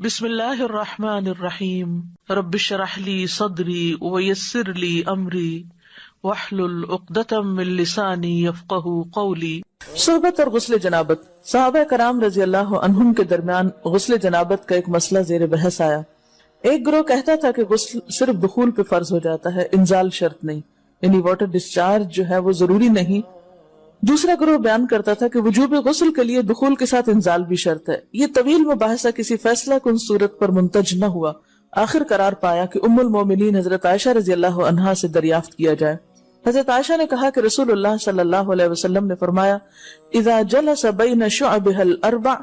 بسم اللہ الرحمن الرحیم رب اشرح لی صدری ویسر لی امری واحلل عقدۃ من لسانی یفقہوا قولی۔ صحبت اور غسل جنابت۔ صحابہ کرام رضی اللہ عنہم کے درمیان غسل جنابت کا ایک مسئلہ زیر بحث آیا۔ ایک گروہ کہتا تھا کہ غسل صرف دخول پہ فرض ہو جاتا ہے، انزال شرط نہیں، یعنی واٹر ڈسچارج جو ہے وہ ضروری نہیں۔ دوسرا گروہ بیان کرتا تھا کہ وجوب غسل کے لیے دخول کے ساتھ انزال بھی شرط ہے۔ یہ طویل مباحثہ کسی فیصلہ کن صورت پر منتج نہ ہوا۔ آخر قرار پایا کہ ام المومنین حضرت عائشہ رضی اللہ عنہا سے دریافت کیا جائے۔ حضرت عائشہ نے کہا کہ رسول اللہ صلی اللہ علیہ وسلم نے فرمایا، اذا جلس بین شعبها الاربع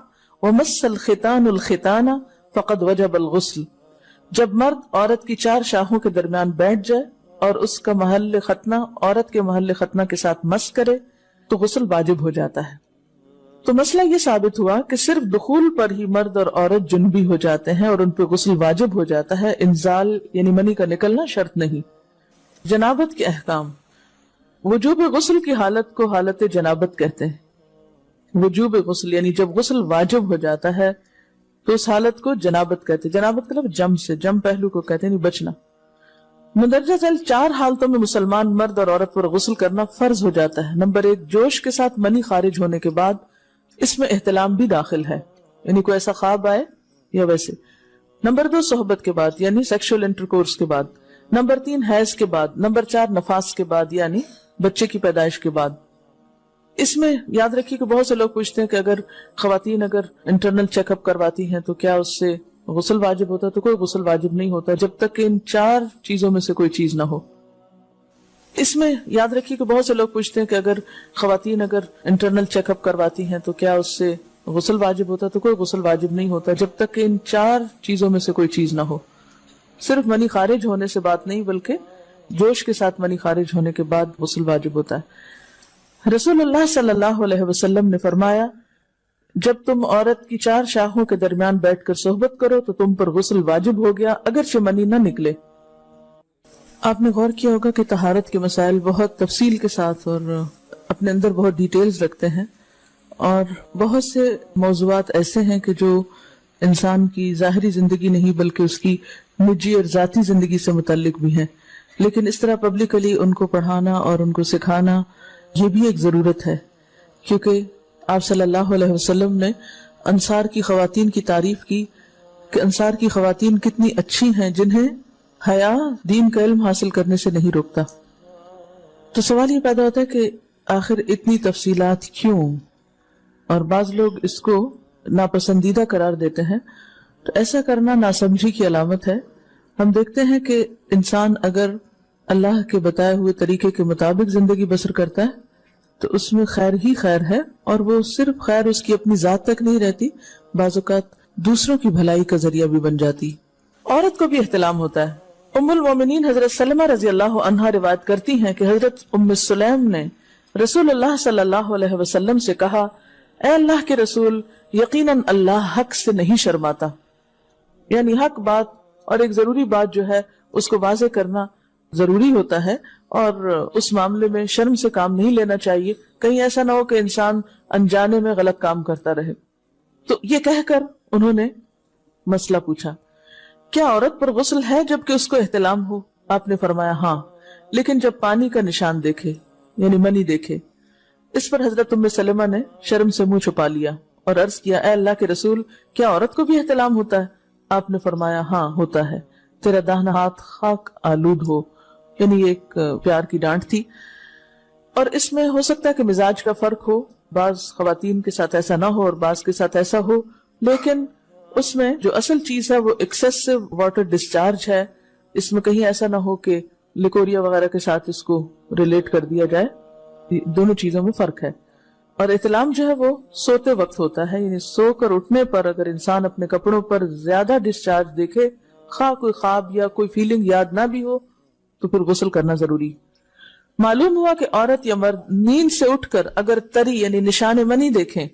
ومس الختان الختان فقد وجب الغسل۔ جب مرد عورت کی چار شاخوں کے درمیان بیٹھ جائے اور اس کا محل ختنہ عورت کے محل ختنہ کے ساتھ مس کرے تو غسل واجب ہو جاتا ہے۔ تو مسئلہ یہ ثابت ہوا کہ صرف دخول پر ہی مرد اور عورت جنبی ہو جاتے ہیں اور ان پہ غسل واجب ہو جاتا ہے، انزال یعنی منی کا نکلنا شرط نہیں۔ جنابت کے احکام۔ وجوب غسل کی حالت کو حالت جنابت کہتے ہیں۔ وجوب غسل یعنی جب غسل واجب ہو جاتا ہے تو اس حالت کو جنابت کہتے ہیں۔ جنابت کا لفظ جم سے، جم پہلو کو کہتے ہیں، نہیں بچنا۔ مندرجہ ذیل چار حالتوں میں مسلمان مرد اور عورت پر غسل کرنا فرض ہو جاتا ہے۔ نمبر 1، جوش کے ساتھ منی خارج ہونے کے بعد، اس میں احتلام بھی داخل ہے، یعنی کوئی ایسا خواب آئے یا ویسے۔ نمبر 2، صحبت کے بعد یعنی سیکشول انٹرکورس کے بعد۔ نمبر 3، حیض کے بعد۔ نمبر 4، نفاس کے بعد یعنی بچے کی پیدائش کے بعد۔ اس میں یاد رکھیے کہ بہت سے لوگ پوچھتے ہیں کہ اگر خواتین انٹرنل چیک اپ کرواتی ہیں تو کیا اس سے غسل واجب ہوتا ہے؟ تو کوئی غسل واجب نہیں ہوتا جب تک کہ ان چار چیزوں میں سے کوئی چیز نہ ہو۔ اس میں یاد رکھیے کہ بہت سے لوگ پوچھتے ہیں کہ اگر خواتین انٹرنل چیک اپ کرواتی ہیں تو کیا اس سے غسل واجب ہوتا ہے؟ تو کوئی غسل واجب نہیں ہوتا جب تک کہ ان چار چیزوں میں سے کوئی چیز نہ ہو۔ صرف منی خارج ہونے سے بات نہیں، بلکہ جوش کے ساتھ منی خارج ہونے کے بعد غسل واجب ہوتا ہے۔ رسول اللہ صلی اللہ علیہ وسلم نے فرمایا، جب تم عورت کی چار شاخوں کے درمیان بیٹھ کر صحبت کرو تو تم پر غسل واجب ہو گیا اگرچہ منی نہ نکلے۔ آپ نے غور کیا ہوگا کہ طہارت کے مسائل بہت تفصیل کے ساتھ اور اپنے اندر بہت ڈیٹیلز رکھتے ہیں، اور بہت سے موضوعات ایسے ہیں کہ جو انسان کی ظاہری زندگی نہیں بلکہ اس کی نجی اور ذاتی زندگی سے متعلق بھی ہیں، لیکن اس طرح پبلکلی ان کو پڑھانا اور ان کو سکھانا یہ بھی ایک ضرورت ہے، کیونکہ آپ صلی اللہ علیہ وسلم نے انصار کی خواتین کی تعریف کی کہ انصار کی خواتین کتنی اچھی ہیں جنہیں حیا دین کا علم حاصل کرنے سے نہیں روکتا۔ تو سوال یہ پیدا ہوتا ہے کہ آخر اتنی تفصیلات کیوں؟ اور بعض لوگ اس کو ناپسندیدہ قرار دیتے ہیں، تو ایسا کرنا ناسمجھی کی علامت ہے۔ ہم دیکھتے ہیں کہ انسان اگر اللہ کے بتائے ہوئے طریقے کے مطابق زندگی بسر کرتا ہے تو اس میں خیر ہی خیر ہے، اور وہ صرف خیر اس کی اپنی ذات تک نہیں رہتی، بعض اوقات دوسروں کی بھلائی کا ذریعہ بھی بن جاتی۔ عورت کو بھی احتلام ہوتا ہے۔ ام المومنین حضرت سلمہ رضی اللہ عنہا روایت کرتی ہیں کہ حضرت ام سلیم نے رسول اللہ صلی اللہ علیہ وسلم سے کہا، اے اللہ کے رسول، یقیناً اللہ حق سے نہیں شرماتا، یعنی حق بات اور ایک ضروری بات جو ہے اس کو واضح کرنا ضروری ہوتا ہے، اور اس معاملے میں شرم سے کام نہیں لینا چاہیے، کہیں ایسا نہ ہو کہ انسان انجانے میں غلط کام کرتا رہے۔ تو یہ کہہ کر انہوں نے مسئلہ پوچھا، کیا عورت پر غسل ہے جبکہ اس کو احتلام ہو؟ آپ نے فرمایا ہاں، لیکن جب پانی کا نشان دیکھے یعنی منی دیکھے۔ اس پر حضرت ام سلمہ نے شرم سے منہ چھپا لیا اور عرض کیا، اے اللہ کے رسول، کیا عورت کو بھی احتلام ہوتا ہے؟ آپ نے فرمایا ہاں ہوتا ہے، تیرا داہنا ہاتھ خاک آلود ہو، یعنی ایک پیار کی ڈانٹ تھی۔ اور اس میں ہو سکتا ہے کہ مزاج کا فرق ہو، بعض خواتین کے ساتھ ایسا نہ ہو اور بعض کے ساتھ ایسا ہو، لیکن اس میں جو اصل چیز ہے وہ ایکسیسو واٹر ڈسچارج ہے۔ اس میں کہیں ایسا نہ ہو کہ لیکوریا وغیرہ کے ساتھ اس کو ریلیٹ کر دیا جائے، دونوں چیزوں میں فرق ہے۔ اور احتلام جو ہے وہ سوتے وقت ہوتا ہے، یعنی سو کر اٹھنے پر اگر انسان اپنے کپڑوں پر زیادہ ڈسچارج دیکھے، خواہ کوئی خواب یا کوئی فیلنگ یاد نہ بھی ہو، تو پھر غسل کرنا ضروری۔ معلوم ہوا کہ عورت یا مرد نیند سے اٹھ کر اگر تری یعنی نشان منی دیکھیں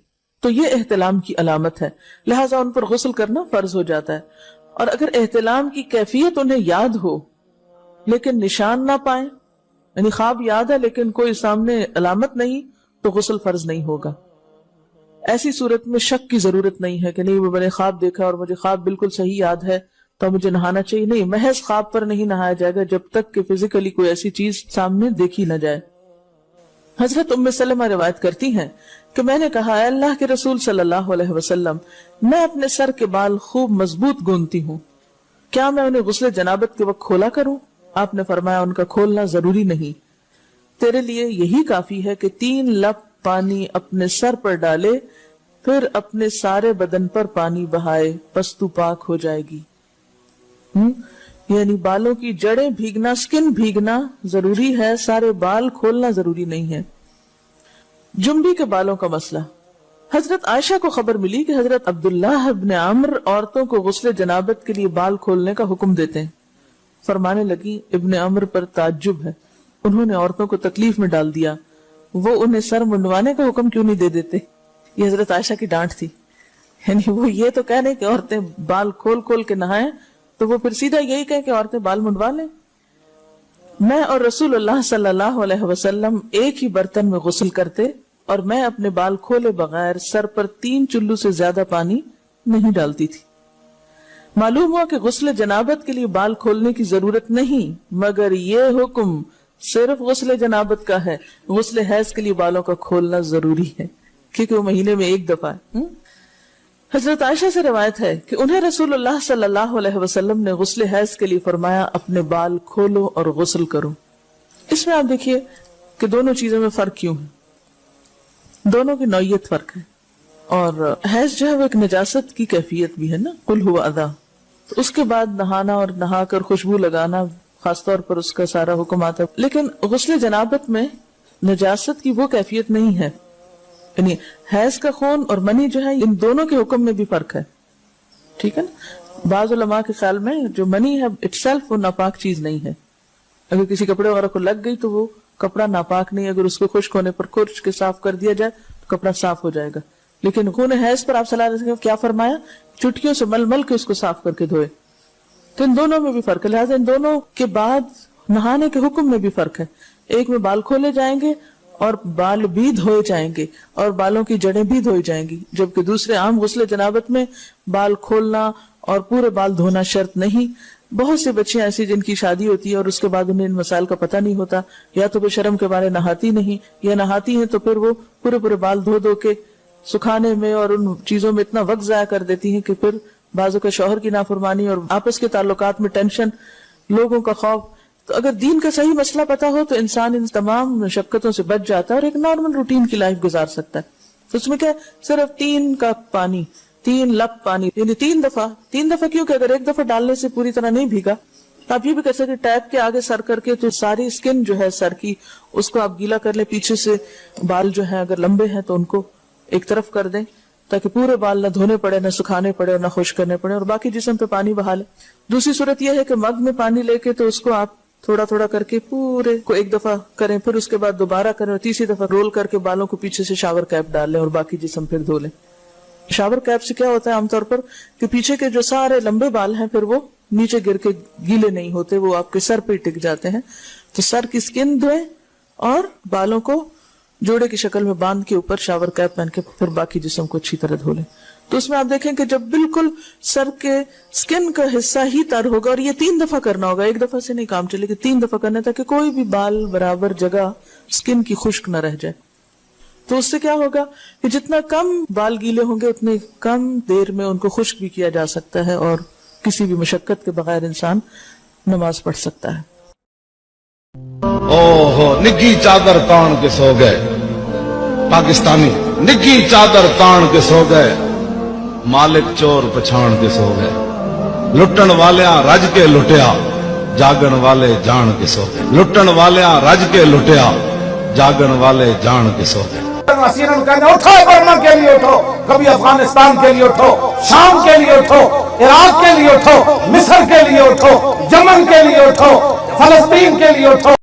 تو یہ احتلام کی علامت ہے، لہٰذا ان پر غسل کرنا فرض ہو جاتا ہے۔ اور اگر احتلام کی کیفیت انہیں یاد ہو لیکن نشان نہ پائیں، یعنی خواب یاد ہے لیکن کوئی سامنے علامت نہیں، تو غسل فرض نہیں ہوگا۔ ایسی صورت میں شک کی ضرورت نہیں ہے کہ نہیں وہ میں نے خواب دیکھا اور مجھے خواب بالکل صحیح یاد ہے تو مجھے نہانا چاہیے. نہیں، محض خواب پر نہیں نہایا جائے گا جب تک کہ فزیکلی کوئی ایسی چیز سامنے دیکھی نہ جائے. حضرت ام سلمہ روایت کرتی ہیں کہ میں نے کہا اے اللہ کے رسول صلی اللہ علیہ وسلم، میں اپنے سر کے بال خوب مضبوط گوندتی ہوں، کیا میں انہیں غسل جنابت کے وقت کھولا کروں؟ آپ نے فرمایا ان کا کھولنا ضروری نہیں، تیرے لیے یہی کافی ہے کہ 3 لپ پانی اپنے سر پر ڈالے، پھر اپنے سارے بدن پر پانی بہائے، پس تو پاک ہو جائے گی. یعنی بالوں کی جڑیں بھیگنا، سکن بھیگنا ضروری ہے، سارے بال کھولنا ضروری نہیں ہے. جنبی کے بالوں کا مسئلہ. حضرت عائشہ کو خبر ملی کہ حضرت عبداللہ ابن عمرو عورتوں کو غسل جنابت کے لیے بال کھولنے کا حکم دیتے ہیں. فرمانے لگی ابن عمرو پر تعجب ہے، انہوں نے عورتوں کو تکلیف میں ڈال دیا، وہ انہیں سر منڈوانے کا حکم کیوں نہیں دے دیتے؟ یہ حضرت عائشہ کی ڈانٹ تھی. یعنی وہ یہ تو کہہ رہے کہ عورتیں بال کھول کھول کے نہائیں تو وہ پھر سیدھا یہی کہیں کہ عورتیں بال منڈوا لیں. میں اور رسول اللہ صلی اللہ علیہ وسلم ایک ہی برتن میں غسل کرتے اور میں اپنے بال کھولے بغیر سر پر 3 چلو سے زیادہ پانی نہیں ڈالتی تھی. معلوم ہوا کہ غسل جنابت کے لیے بال کھولنے کی ضرورت نہیں، مگر یہ حکم صرف غسل جنابت کا ہے. غسل حیض کے لیے بالوں کا کھولنا ضروری ہے کیونکہ وہ مہینے میں ایک دفعہ ہے. حضرت عائشہ سے روایت ہے کہ انہیں رسول اللہ صلی اللہ علیہ وسلم نے غسل حیض کے لیے فرمایا اپنے بال کھولو اور غسل کرو. اس میں آپ دیکھیے کہ دونوں چیزوں میں فرق کیوں ہے، دونوں کی نوعیت فرق ہے. اور حیض جو ہے وہ ایک نجاست کی کیفیت بھی ہے نا، قل ہوا اذی، تو اس کے بعد نہانا اور نہا کر خوشبو لگانا خاص طور پر اس کا سارا حکم آتا ہے. لیکن غسل جنابت میں نجاست کی وہ کیفیت نہیں ہے. یعنی حیض کا خون اور منی جو ہے ان دونوں کے حکم میں بھی فرق ہے. ٹھیک ہے نا. بعض علماء کے خیال میں جو منی ہے اٹ سیلف وہ ناپاک چیز نہیں ہے. اگر کسی کپڑے وغیرہ کو لگ گئی تو وہ کپڑا ناپاک نہیں، اگر اس کو خشک ہونے پر کھرچ کے صاف کر دیا جائے تو کپڑا صاف ہو جائے گا. لیکن خون حیض پر آپ صلی اللہ علیہ وسلم کیا فرمایا؟ چٹکیوں سے مل مل کے اس کو صاف کر کے دھوئے. تو ان دونوں میں بھی فرق ہے. لہٰذا ان دونوں کے بعد نہانے کے حکم میں بھی فرق ہے. ایک میں بال کھولے جائیں گے اور بال بھی دھوئے جائیں گے اور بالوں کی جڑیں بھی دھوئی جائیں گی، جبکہ دوسرے عام غسل جنابت میں بال کھولنا اور پورے بال دھونا شرط نہیں. بہت سی بچیاں ایسی جن کی شادی ہوتی ہے اور اس کے بعد انہیں ان مسائل کا پتہ نہیں ہوتا، یا تو وہ شرم کے بارے نہاتی نہیں، یا نہاتی ہیں تو پھر وہ پورے بال دھو دھو کے سکھانے میں اور ان چیزوں میں اتنا وقت ضائع کر دیتی ہیں کہ پھر بعضوں کا شوہر کی نافرمانی اور آپس کے تعلقات میں ٹینشن، لوگوں کا خوف. تو اگر دین کا صحیح مسئلہ پتا ہو تو انسان ان تمام مشقتوں سے بچ جاتا ہے اور ایک نارمل روٹین کی لائف گزار سکتا ہے. تو اس میں کیا صرف 3 کپ پانی، 3 لپ پانی، یعنی 3 دفعہ کیوں کہ اگر ایک دفعہ ڈالنے سے پوری طرح نہیں بھیگا تو آپ یہ بھی کر سکتے ٹیپ کے آگے سر کر کے تو ساری اسکن جو ہے سر کی اس کو آپ گیلا کر لیں. پیچھے سے بال جو ہیں اگر لمبے ہیں تو ان کو ایک طرف کر دیں تاکہ پورے بال نہ دھونے پڑے، نہ سکھانے پڑے اور نہ خشک کرنے پڑے، اور باقی جسم پہ پانی بہا لیں. دوسری صورت یہ ہے کہ مگ میں پانی لے کے تو اس کو آپ تھوڑا تھوڑا کر کے پورے کو ایک دفعہ کریں، پھر اس کے بعد دوبارہ کریں اور تیسری دفعہ رول کر کے بالوں کو پیچھے سے شاور کیپ ڈال لیں اور باقی جسم پھر دھو لیں. شاور کیپ سے کیا ہوتا ہے عام طور پر کہ پیچھے کے جو سارے لمبے بال ہیں پھر وہ نیچے گر کے گیلے نہیں ہوتے، وہ آپ کے سر پہ ٹک جاتے ہیں. تو سر کی سکن دھوئیں اور بالوں کو جوڑے کی شکل میں باندھ کے اوپر شاور کیپ پہن کے پھر باقی جسم کو اچھی طرح دھو لیں. تو اس میں آپ دیکھیں کہ جب بالکل سر کے سکن کا حصہ ہی تر ہوگا، اور یہ 3 دفعہ کرنا ہوگا، ایک دفعہ سے نہیں کام چلے گا، 3 دفعہ کرنا تاکہ کوئی بھی بال برابر جگہ سکن کی خشک نہ رہ جائے. تو اس سے کیا ہوگا کہ جتنا کم بال گیلے ہوں گے اتنے کم دیر میں ان کو خشک بھی کیا جا سکتا ہے اور کسی بھی مشقت کے بغیر انسان نماز پڑھ سکتا ہے. اوہ نگی چادر تان کے سو گئے پاکستانی، نگی چادر تان کے سو گئے، مالک چور پچھان کے سو گئے، لٹن والیاں رج کے لٹیا، جاگن والے جان کے سو گئے، لٹن والیاں رج کے لٹیا، جاگن والے جان کے سو گئے. اٹھو برما کے لیے اٹھو، کبھی افغانستان کے لیے اٹھو، شام کے لیے اٹھو، عراق کے لیے اٹھو، مصر کے لیے اٹھو، یمن کے لیے اٹھو، فلسطین کے لیے اٹھو.